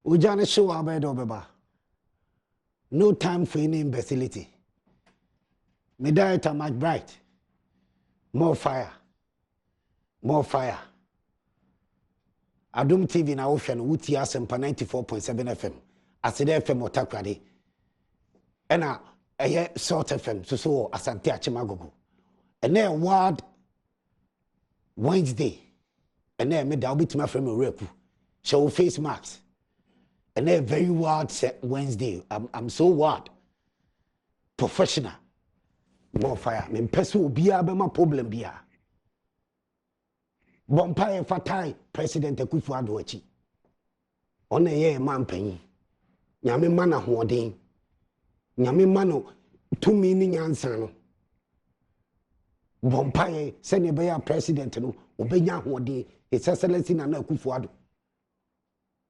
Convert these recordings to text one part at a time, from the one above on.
Ujane show abedo beba. No time for any imbecility. Me director Mark Bright. More fire. More fire. Adum TV na wohwe no wuti asempa 94.7 FM. Asede FM otakrade. Ena eye Salt FM so Asante Achimagogo. Ene ward Wednesday. Ene me da obitima frame reku. Show face marks. Ene very wild Wednesday. I'm so wild. Professional. More fire. Me peso bia be ma problem bia. Bompaye fatai President Akufo-Addo achi. Ona ye man panyi. Nyame mana hoden. Nyame mano tumi ni nyansa no. Bompaye se ne be ya president no obenya hoden. His Excellency Nana Akufo-Addo.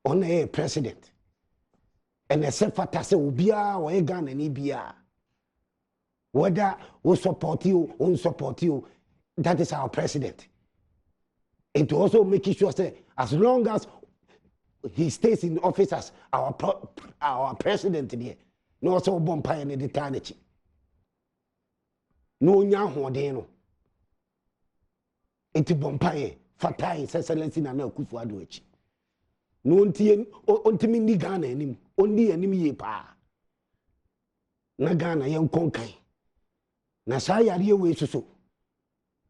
Ona ye president. Ene se fata se obia o ye Ghana ni bia. Whether we support you or support you, that is our president. And to also make sure that as long as he stays in office as our president here, no also bompire in the eternity. No nya no. Enti bompire fatai Excellency Nana Akufo-Addo achi. No ontimi ni Ghana enim, ondi enim ye pa. Na Ghana yen konkan. Na sa yare we so.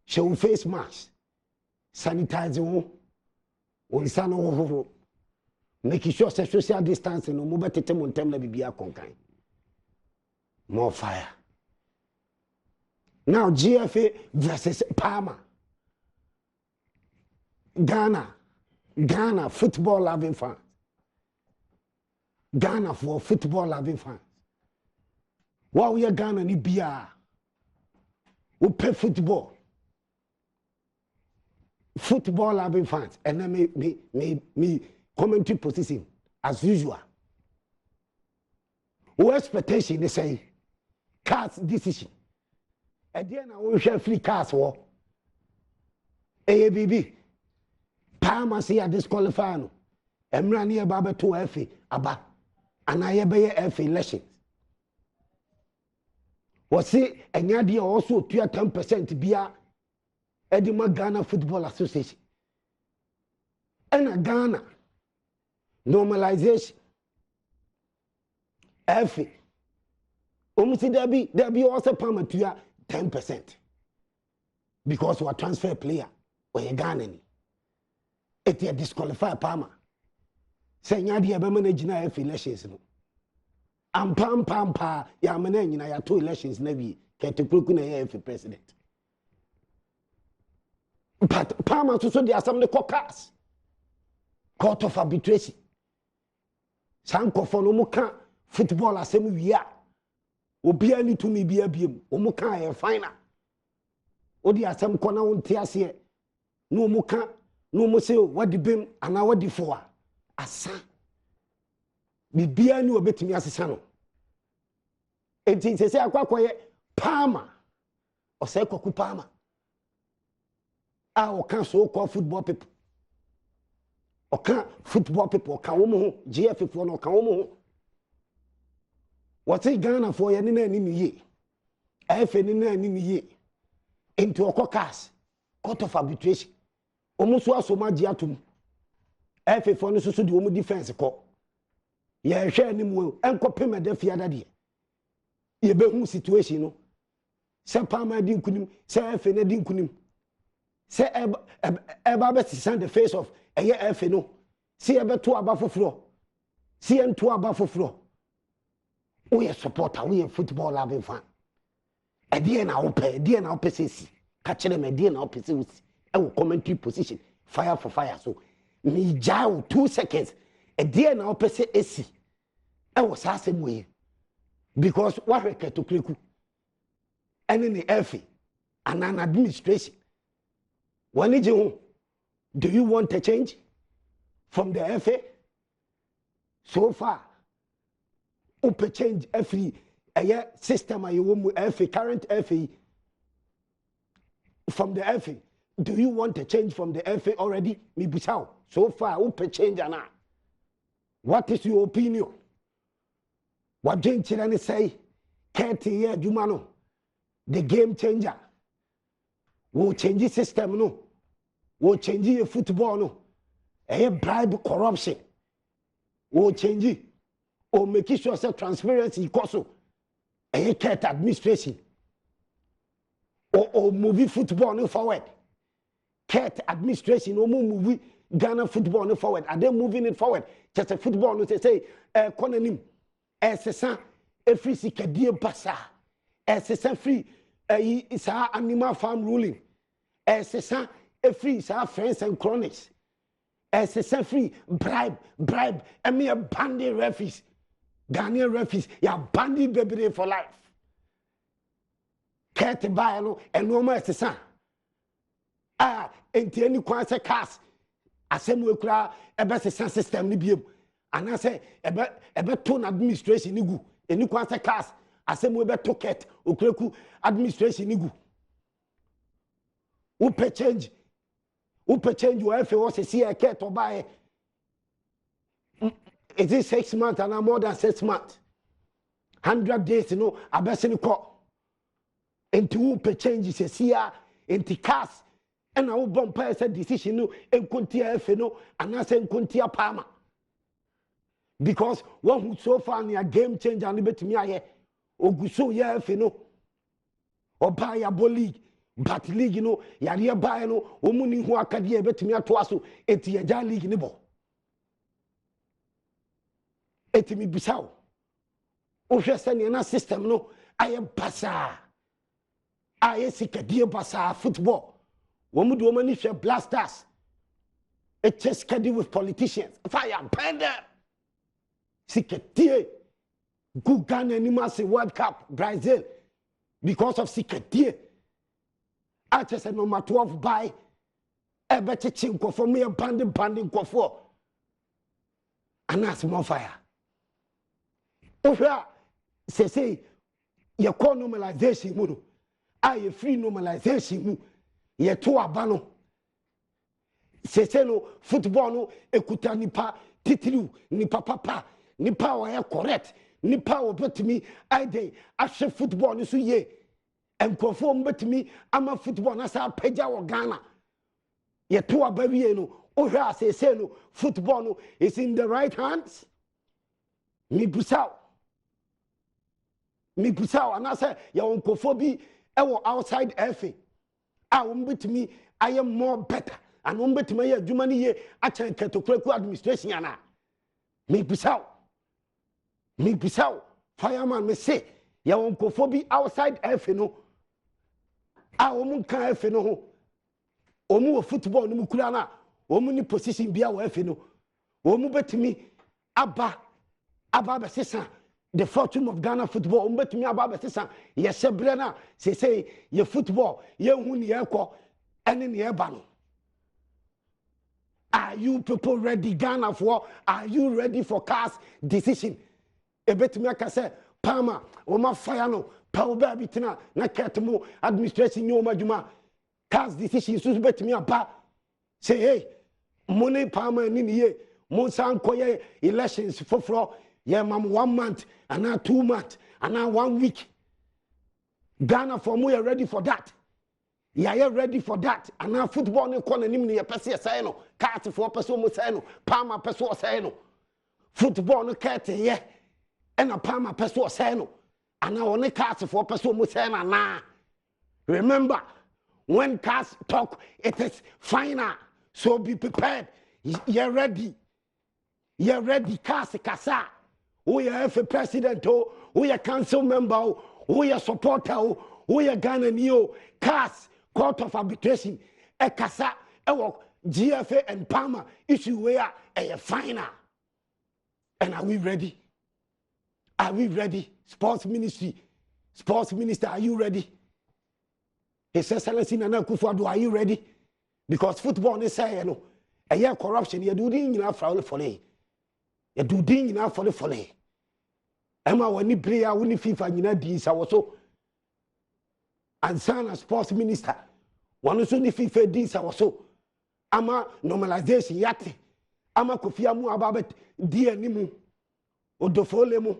Show face mask. Sanitize on sano ho. Make sure social distancing no mo betete mo ntem na bibia konkan. More fire. Now GFA versus Palmer. Ghana football loving fans. Ghana for football loving fans. What we are Ghana ni bia. We play football. Football loving fans. And then me commentary position as usual. What expectation they say? Cars decision. And then I will share free cars for AABB. Palmer say I disqualify no. Emra ni eba to FA aba. And I be FA elections. Was say enyade also 10% bia Edima Ghana Football Association. And Ghana normalization. FA. There be also Palmer to 10%. Because we are transfer player or a Ghanaian. It is disqualify Palmer. Say nyadi ebe manage na FA elections no. Am pam ya manage na ya 2 elections na bi keteproku na FA president. But Palmer to so the assembly caucus. Court of arbitration. Sanko for no muka football assembly ya. Obi ani to me bia biem. Omuka e final. Odi asem kona wonte ase. No muka no mo say what the bim ana what the for. Asa. Bibia ni obetimi asesa no. Enti se akwakoye Palmer. O say kwaku Palmer. Ah, can so call football people. Oka football people ka wo mo GF for no ka wo mo. What is Ghana for ye ni na ni ye. FA ni na ni ye. Into okokas court of arbitration. Omo so asoma gi atum. FA for no so di omo defense ko. Ye hwe ni mu enko pema da fia da de. Ye be hu situation no. Se Palmer di nkunim, se FA na di nkunim. Say eba be send the face of eye FA no. See ebe to aba foforo. See ento aba foforo. We a supporter, we a football loving fan. E die na ope sesi. Ka kire me die na ope sesi. E wo commentary position. Fire for fire so. Me jaw 2 seconds. E die na ope se esi. E wo sa asem we. Because what we to kliku. Ene ni FA and an administration. Do you want a change from the FA? So far, open change every system you FA current FA from the FA. Do you want a change from the FA already? Me busao. So far, open change ana. What is your opinion? What Jenchirani say? Keti ye Jumano, the game changer. Will change the system no. Will change your football no. A bribe corruption. Will change it. Or make sure say transparency also. A cat administration. Or movie football no forward. Cat administration or movie Ghana football no forward. Are they moving it forward? Just a football no say konanim. Sesa free sikadie basa. Sesa free isa animal farm ruling. Sesa free isa friends and cronies. Sesa free bribe. And me a bandy referees. Ghanaian referees. Ya bandy baby for life. Kete bayano and no more sesa. Enti any kwanse cast. Asem we kura ebe sesa system ni biem. And I say, ebe tone administration nigu. Eni kwanse cast. Asem we be toket. Okreku administration nigu. Upe change. Your FA se see a cat or buy. Is it 6 months and more than 6 months? 100 days, you know, I best in the court. Into upe change se see into cast. And I will bump a decision no and kuntia FA no and I say kuntia Palmer. Because one who so far near game changer and bet me aye oguso ya FA no or buy a ball league. But league, you know, Yaria Bayano, Omuni who are Kadia Betimia Twasu, Etiaja League Nibo. Etimi Bissau. Oshasaniana system, no, I am Bassa. I see Kadia Bassa football. Woman woman if you blast us. A chess caddy with politicians. Fire, panda. Sikatie. Good Ghana animals World Cup, Brazil. Because of Sikatie. I just said number 12 by a better chinko for me a banding for. And that's more fire. If say you call normalization muru. I free normalization ye to abano. Say no football no ekuta nipa titilu nipa papa nipa wa correct nipa wo bet me I day ashe football ni so ye. And conform bet me, I'm a football, na sa peja or Ghana. Ye to a baby no, oh, say no, football no, is in the right hands. Me busao, and I say, your uncle Phoebe, outside FA. I won't bet me, I am more better, and won't bet me, Jumani ye, I can get to Kreku administration. Me busao, fireman, me say, your uncle Phoebe outside FA no. Omu kan efe no ho omu football no mukura na omu ni position bia wo efe no omu betimi aba be sesa the fortune of Ghana football omu betimi aba be sesa ye sebre na say ye football ye hu ni ekọ ene ni eba no. Are you people ready Ghana for? Are you ready for CAS decision? E betimi aka say Palmer o ma fire no Power baby tina na ketmo administration yo majuma CAS decision so betimi aba say hey money Palmer ni ye mo san koye elections foforo ye mam 1 month and 2 months and 1 week. Ghana for mo you ready for that? You ready for that? And now football no corner nim ne pese say no CAS for pese mo say no Palmer pese say no football no kete ye and a Palmer pese say no. And I want to cast for person musena na. Remember, when CAS talk, it is final. So be prepared. You're ready. You're ready, CAS Kasa. Who you have a president, who you council member, who you supporter, who you Ghanaian, CAS, Court of Arbitration, a Kasa, GFA and Palmer issue where a final. And are we ready? Are we ready? Sports Ministry, Sports Minister, are you ready? His Excellency Nana Akufo-Addo, are you ready? Because football is saying, no, a year corruption, you do ding enough for the folly. You do ding enough for the folly. Emma, when you play, I win FIFA, you know, this I was so. And son, as Sports Minister, one of the FIFA, this I was so. Ama normalization, yate. ama kofia mu aba di animu odofole mu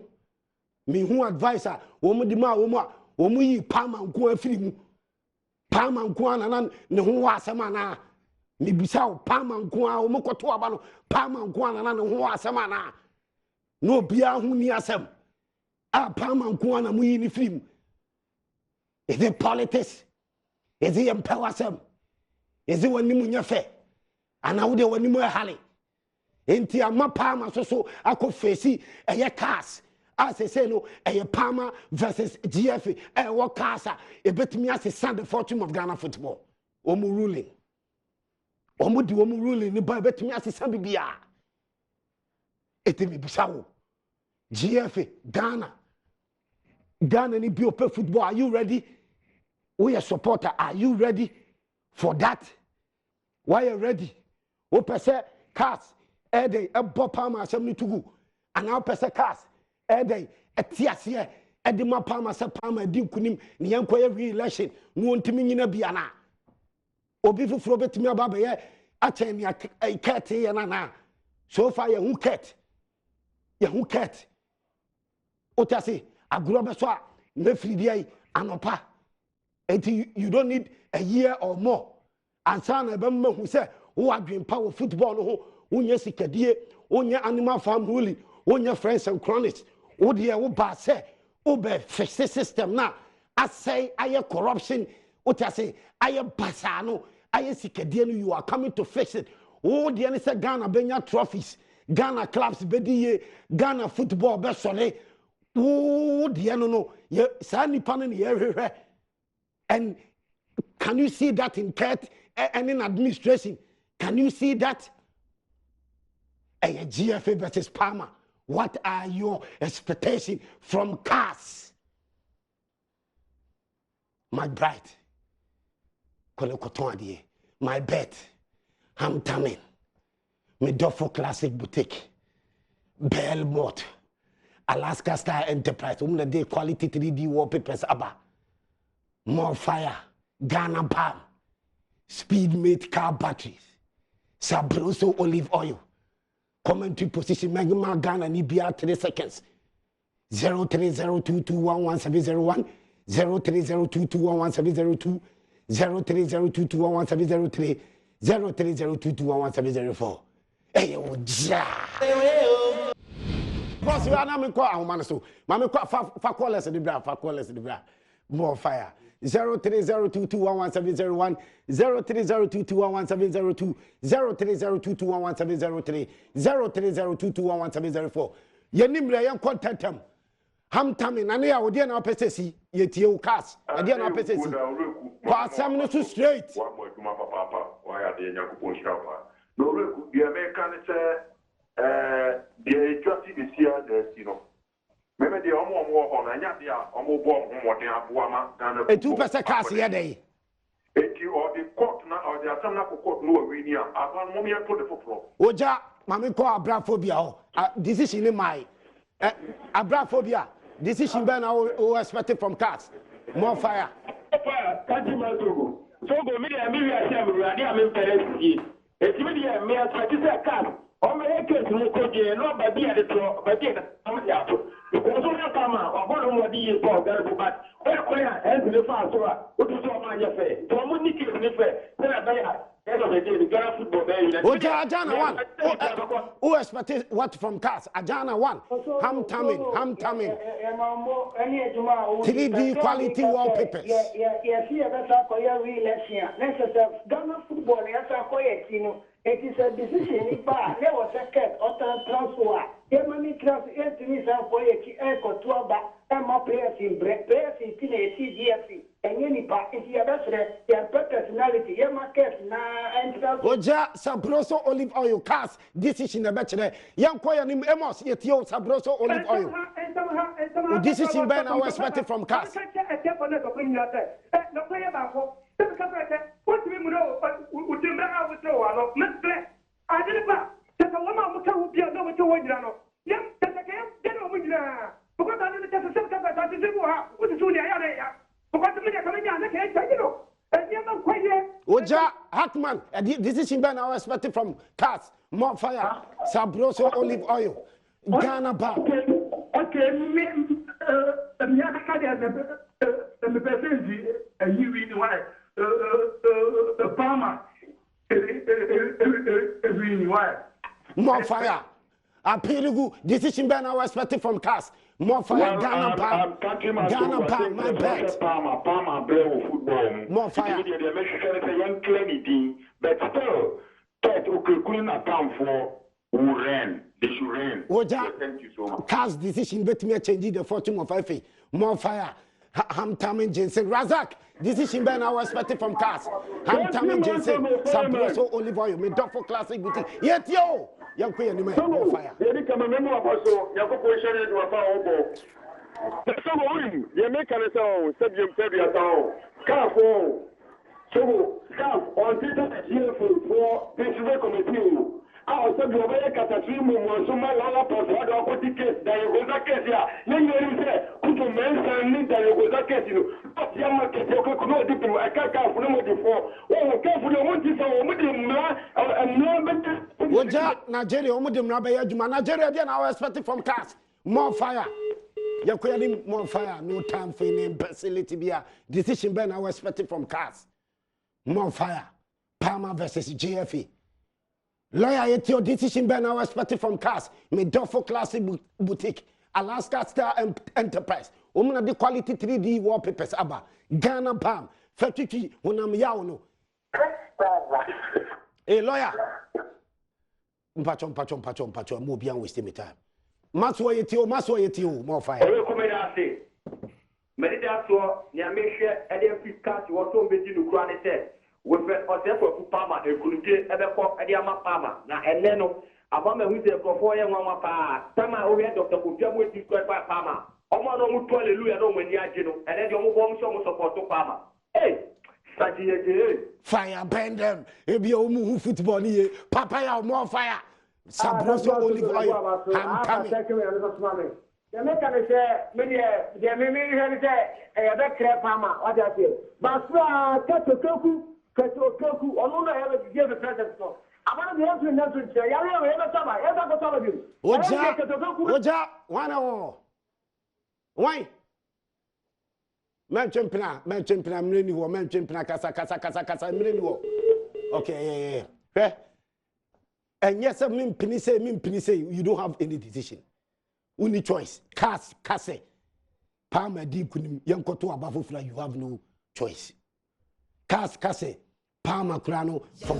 me hu advisor wo mu di ma wo mu yi Palmer nko afiri mu Palmer nko anana ne ho asema na me bisa wo Palmer nko a wo mu koto aba no Palmer nko anana ne ho asema na no bia hu ni asem a Palmer nko ana mu yi ni firi mu. Is it politics? Is it empowersem? Is it wanimu nyefe? Ana wo de wanimu ehale. Enti ama Palmer so akọ face eye cars. As I say no, Palmer versus GFA. What cars e betimi asesa the fortune of Ghana football. Omu ruling. Omu di omu ruling ni ba betimi asesa bibia. Etemi bisawo. GFA Ghana ni bi ope football. Are you ready? We are supporter. Are you ready for that? Why are you ready? O pese cars ede ebo Palmer asem ni tugu. Ana o pese cars ede etiase ede ma Palmer se Palmer di kunim ne yankoye re-election no ntimi nyina bia na. Obi fufuro betimi aba be ye achen ne ket ye na. So far ye hu ket. Ye hu ket. Otase agro be so a na fridi anopa. Until you don't need a year or more. And son of them who say, who are doing power football, who yes, Kadie, on your animal farm ruling, on your friends and cronies, oh dear, oh bad say, oh be fish system now. I say, I am corruption, what I say, I am Basano, I am Sikadian, you are coming to fix it. Oh, the answer Ghana Benya trophies, Ghana clubs, Bedie, Ghana football, Besole, oh, the no, ye Sani Panan here. And can you see that in CAT and in administration? Can you see that? GFA versus Palmer. What are your expectations from CAS? My bride, my bet, Hamtamin, Medofo Classic Boutique, Belmont, Alaska Star Enterprise, day quality 3D wallpapers, Abba. More fire, Ghana Palm, Speedmate car batteries, Sabroso olive oil. Commentary position, Magma Ghana Nibia 3 seconds. 0302211701, 0302211702, 0302211703, 0302211704. Hey, oh, ja. Boss, you are not me call our man so. Mammy call for callers in the bra, for callers in the bra. More fire. 0302211701, 0302211702, 0302211703, 0302211704. Yenimre yan contentam. Hamtamin na ya odi na opesesi yetie u cars. Odi na opesesi. Kwa asam no so straight. Wa mo aduma papa wa ya de Nyankopon shirafa. No reku bi America ne se de twati besia de sino. Meme de omo ho na nya de a omo bo mmode aboa ma Ghana. E 2% cars here dey. Eti or the court na or the asam na court no we ni a aban mo me to the foforo. Oja mame ko abraphobia ho. Decision in my abraphobia. Decision ben I expected from cars. More fire. Fire, can't you go? So go me and me assembly, I am Peresi. It's me and me as I say cars. On my case, no could you know by the other two, but then I'm the apple. Because on your camera, or one of what you call that, but where could I answer the fast? What is your mind? Your face? So I'm going to kill the face. Then I buy end of the day, the Ghana football. Ajana one. Who expected what from cars? Ajana one. Hamtamin. 3D quality wallpapers. Yes, that's a re-election. Necessary Ghana football, yes, it is a decision. If there was a cat or transfer, Germany transfer to me some for a to Emma players in TDFC, and any part, if you have their personality, your market now and Oja Sabroso olive oil cars. This is in the bachelor. Young Koya Nim Emos, yet yo Sabroso olive oil. This is in Ben, I was expected from cars. What do we know? Would you bring out with no one? I didn't know. There's a woman who be a number 2 1. Yes, that's a game. Then we because I didn't just a that is what is soon. Because the minute coming down, I can't tell you. And you're not quite yet. Oja Hackman, a decision ban I expected from Cats, more fire, Sabroso olive oil, Ghana bar. Okay, me the percentage you in why the farmer every why more fire. A perigu decision ban I expected from Cats, more fire, Ghana bar, Ghana bar, my bet. Palmer play football. More fire. But still, that okay, couldn't account for who ran. They should ran. Thank you so much. Cast decision bet me change the fortune of FA. More fire. Ham Tamin Jensen. Razak. Decision ban I was expected from Cast. Ham Tamin Jensen. Sabroso olive oil. Me dog for classic boutique. Yet yo. Young queen anime. More fire. They come a memo about so. Your corporation is to a power. So, you make an sound. Said you said your town. Careful. So, staff on Twitter here for this committee. I was saying, "Over Catherine, Monsoma, Lala, Potter, Aquatic case, Diagoza case here. Then you say, "Could you mention Diagoza case? But Yama can take a no different. I can't count for no before. Oh, careful, you want to say, Oja, Nigeria, Omudim Rabaya Juma, Nigeria, again, I was expecting from Cast. More fire. You're creating more fire. No time for any facility. Be a decision ban I was expecting from Cast. More fire. Palmer versus GFE. Lawyer, it's your decision ban I was expected from Cast. Me Duffo Classic Boutique. Alaska Star Enterprise. Woman the quality 3D wallpapers. Abba. Ghana Palm. 33. When I'm yawno. Hey, lawyer. Mpacho. Mo bien wasting me time. Maswa yetio. More fire. Many that's what Yamisha and then Fiskas was so busy to cry said. With a for Pama, a good ever for Adiama Pama. Now, and then Abama who's there for 4 years, one pa. Tama over Dr. Kupia with his by Pama. Oma no mutual Louis no when Yagino, and then your mom show support to Pama. Hey, fire bend them. If you move football here, Papaya more fire. Sabroso olive oil. I'm coming. The mechanic say, the mimi say, a better farmer, what I say. Basra, Katoku, or no, I ever give a present. So, I'm going to be able to say, I ever told you. Oja, 1 hour. Why? Mention kasa, okay, yeah. And yes, mean pinise, you don't have any decision. Only choice. Kase. Palmer deep kunim yankoto abafufla, you have no choice. Kase. Palmer krano, forget.